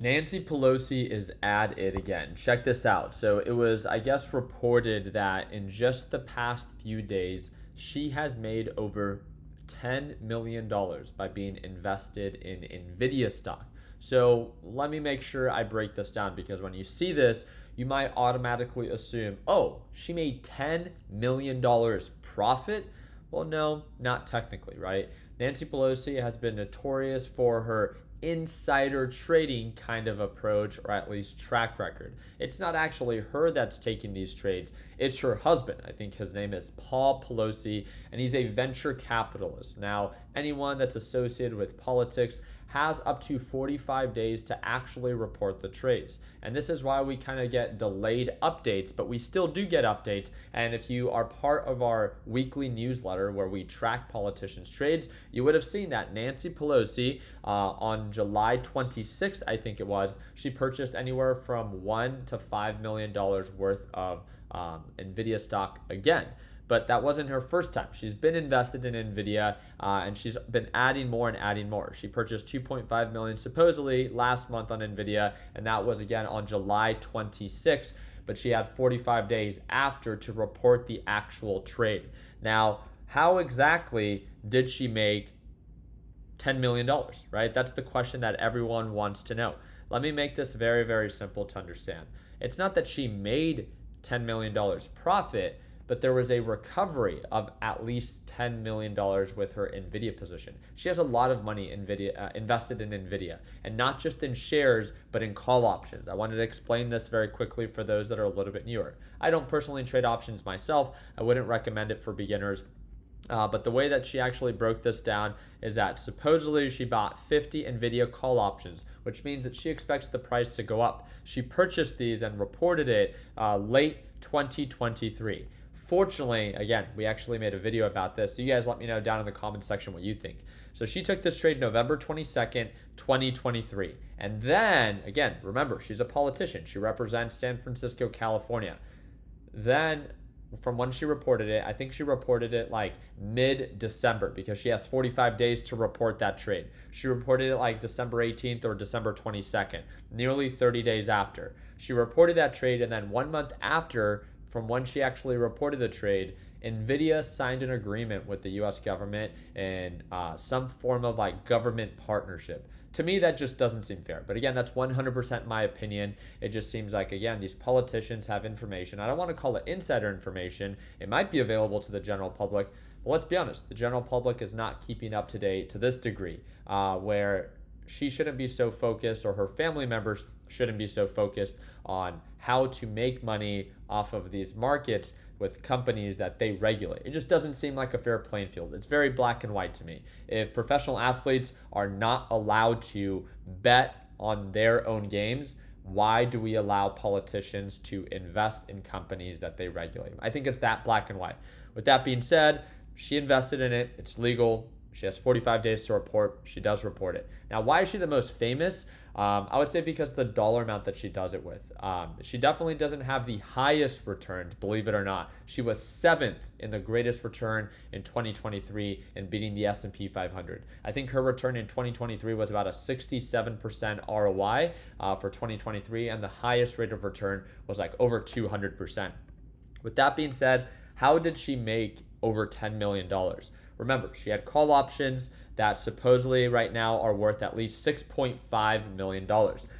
Nancy Pelosi is at it again. Check this out. So it was, I guess, reported that in just the past few days, she has made over $10 million by being invested in nvidia stock. So let me make sure I break this down, because when you see this, you might automatically assume, oh, she made $10 million profit. Well, no, not technically, right? Nancy Pelosi has been notorious for her insider trading kind of approach, or at least track record. It's not actually her that's taking these trades, it's her husband. I think his name is Paul Pelosi, and he's a venture capitalist. Now, anyone that's associated with politics has up to 45 days to actually report the trades. And this is why we kind of get delayed updates, but we still do get updates. And if you are part of our weekly newsletter where we track politicians' trades, you would have seen that Nancy Pelosi on July 26th, I think it was, she purchased anywhere from $1 to $5 million worth of nvidia stock again. But that wasn't her first time. She's been invested in nvidia, and she's been adding more and adding more. She purchased 2.5 million supposedly last month on nvidia, and that was again on July 26th. But she had 45 days after to report the actual trade. Now, how exactly did she make $10 million, right? That's the question that everyone wants to know. Let me make this very, very simple to understand. It's not that she made $10 million profit, but there was a recovery of at least $10 million with her nvidia position. She has a lot of money invested in nvidia, and not just in shares, but in call options. I wanted to explain this very quickly for those that are a little bit newer. I don't personally trade options myself. I wouldn't recommend it for beginners. But the way that she actually broke this down is that supposedly she bought 50 nvidia call options, which means that she expects the price to go up. She purchased these and reported it late 2023. Fortunately, again, we actually made a video about this, so you guys let me know down in the comments section what you think. So she took this trade November 22nd, 2023. And then, again, remember, she's a politician. She represents San Francisco, California. Then, from when she reported it, I think she reported it like mid-December, because she has 45 days to report that trade. She reported it like December 18th or December 22nd, nearly 30 days after. She reported that trade, and then 1 month after, from when she actually reported the trade, nvidia signed an agreement with the US government and some form of like government partnership. To me, that just doesn't seem fair. But again, that's 100% my opinion. It just seems like, again, these politicians have information. I don't want to call it insider information. It might be available to the general public. But let's be honest, the general public is not keeping up to date to this degree, where she shouldn't be so focused, or her family members shouldn't be so focused on how to make money off of these markets with companies that they regulate. It just doesn't seem like a fair playing field. It's very black and white to me. If professional athletes are not allowed to bet on their own games, why do we allow politicians to invest in companies that they regulate? I think it's that black and white. With that being said, she invested in it. It's legal. She has 45 days to report. She does report it. Now, why is she the most famous? I would say because the dollar amount that she does it with. She definitely doesn't have the highest returns, believe it or not. She was 7th in the greatest return in 2023 in beating the S&P 500. I think her return in 2023 was about a 67% ROI for 2023, and the highest rate of return was like over 200%. With that being said, how did she make over $10 million? Remember, she had call options that supposedly right now are worth at least $6.5 million.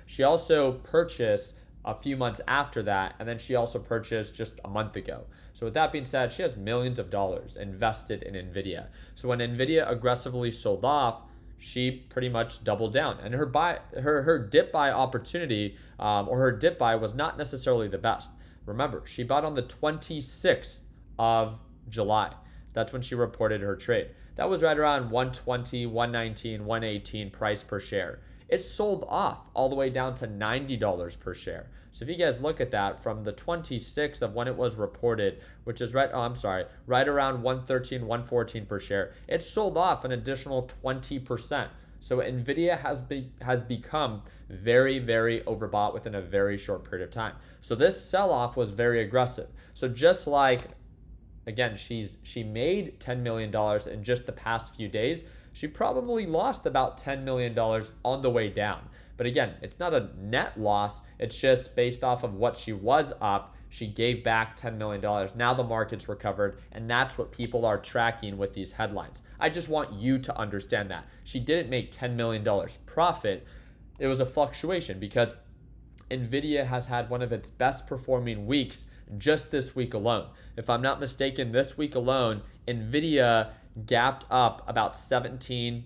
She also purchased a few months after that, and then she also purchased just a month ago. So with that being said, she has millions of dollars invested in nvidia. So when nvidia aggressively sold off, she pretty much doubled down, and her dip buy opportunity, or her dip buy, was not necessarily the best. Remember, she bought on the 26th of July. That's when she reported her trade. That was right around 120, 119, 118 price per share. It sold off all the way down to $90 per share. So if you guys look at that from the 26th of when it was reported, which is right around 113, 114 per share, it sold off an additional 20%. So nvidia has become very, very overbought within a very short period of time. So this sell-off was very aggressive. So just like, again, she made $10 million in just the past few days, she probably lost about $10 million on the way down. But again, it's not a net loss. It's just based off of what she was up. She gave back $10 million. Now the market's recovered, and that's what people are tracking with these headlines. I just want you to understand that. She didn't make $10 million profit. It was a fluctuation because nvidia has had one of its best performing weeks just this week alone. If I'm not mistaken, this week alone, nvidia gapped up about 17%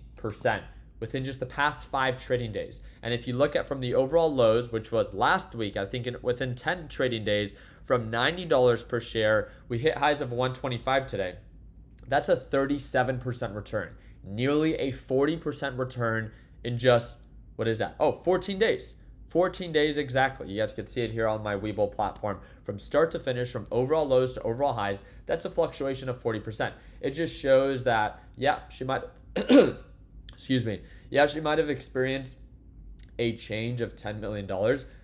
within just the past 5 trading days. And if you look at from the overall lows, which was last week, I think within 10 trading days, from $90 per share, we hit highs of 125 today. That's a 37% return, nearly a 40% return in just, what is that? Oh, 14 days. 14 days exactly. You guys can see it here on my Webull platform. From start to finish, from overall lows to overall highs, that's a fluctuation of 40%. It just shows that, yeah, she might, excuse me, yeah, she might have experienced a change of $10 million,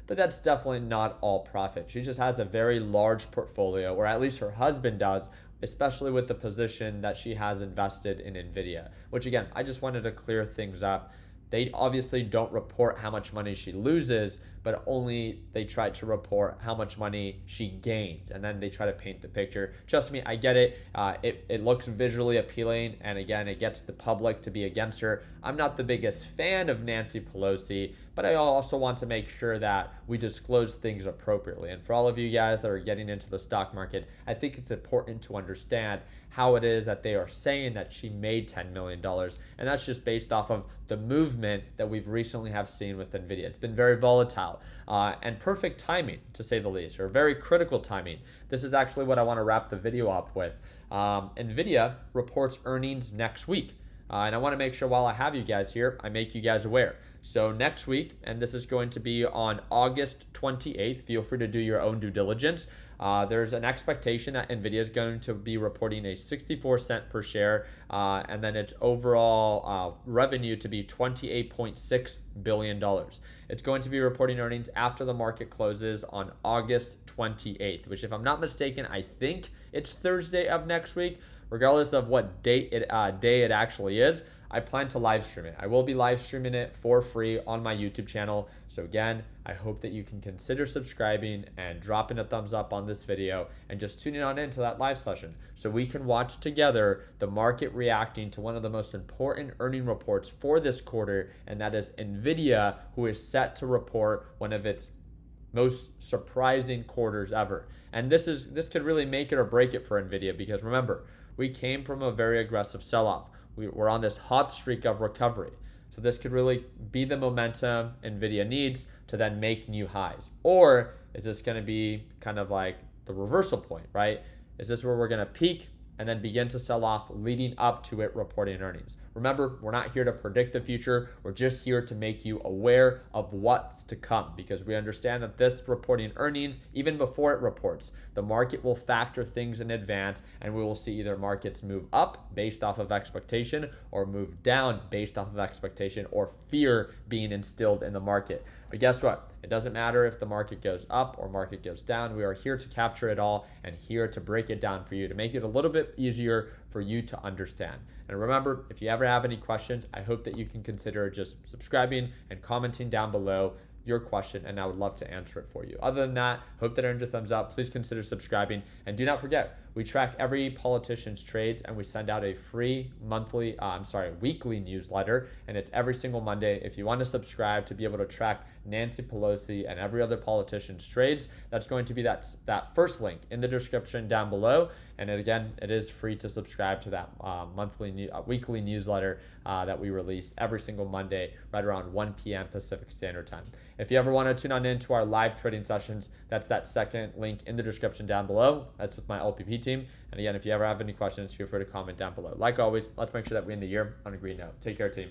but that's definitely not all profit. She just has a very large portfolio, or at least her husband does, especially with the position that she has invested in nvidia, which again, I just wanted to clear things up. They obviously don't report how much money she loses, but only they try to report how much money she gains, and then they try to paint the picture. Trust me, I get it. It looks visually appealing, and again, it gets the public to be against her. I'm not the biggest fan of Nancy Pelosi, but I also want to make sure that we disclose things appropriately. And for all of you guys that are getting into the stock market, I think it's important to understand how it is that they are saying that she made $10 million. And that's just based off of the movement that we've recently have seen with nvidia. It's been very volatile and perfect timing, to say the least, or very critical timing. This is actually what I want to wrap the video up with. nvidia reports earnings next week. And I want to make sure while I have you guys here, I make you guys aware. So next week, and this is going to be on August 28th, feel free to do your own due diligence. There's an expectation that nvidia is going to be reporting a 64-cent per share, and then its overall revenue to be $28.6 billion. It's going to be reporting earnings after the market closes on August 28th, which, if I'm not mistaken, I think it's Thursday of next week. Regardless of what day it actually is, I plan to live stream it. I will be live streaming it for free on my YouTube channel. So again, I hope that you can consider subscribing and dropping a thumbs up on this video and just tuning on into that live session so we can watch together the market reacting to one of the most important earning reports for this quarter, and that is nvidia, who is set to report one of its most surprising quarters ever. And this could really make it or break it for nvidia, because remember, we came from a very aggressive sell-off. We're on this hot streak of recovery. So this could really be the momentum nvidia needs to then make new highs. Or is this going to be kind of like the reversal point, right? Is this where we're going to peak and then begin to sell off leading up to it reporting earnings? Remember, we're not here to predict the future. We're just here to make you aware of what's to come, because we understand that this reporting earnings, even before it reports, the market will factor things in advance, and we will see either markets move up based off of expectation or move down based off of expectation or fear being instilled in the market. But guess what? It doesn't matter if the market goes up or market goes down. We are here to capture it all and here to break it down for you to make it a little bit easier for you to understand. And remember, if you ever have any questions, I hope that you can consider just subscribing and commenting down below your question, and I would love to answer it for you. Other than that, hope that earned a thumbs up. Please consider subscribing, and do not forget, we track every politician's trades, and we send out a free weekly newsletter, and it's every single Monday. If you want to subscribe to be able to track Nancy Pelosi and every other politician's trades, that's going to be that first link in the description down below. And again, it is free to subscribe to that weekly newsletter that we release every single Monday right around 1 p.m. Pacific Standard Time. If you ever want to tune on into our live trading sessions, that's that second link in the description down below. That's with my LPP team. And again, if you ever have any questions, feel free to comment down below. Like always, let's make sure that we end the year on a green note. Take care, team.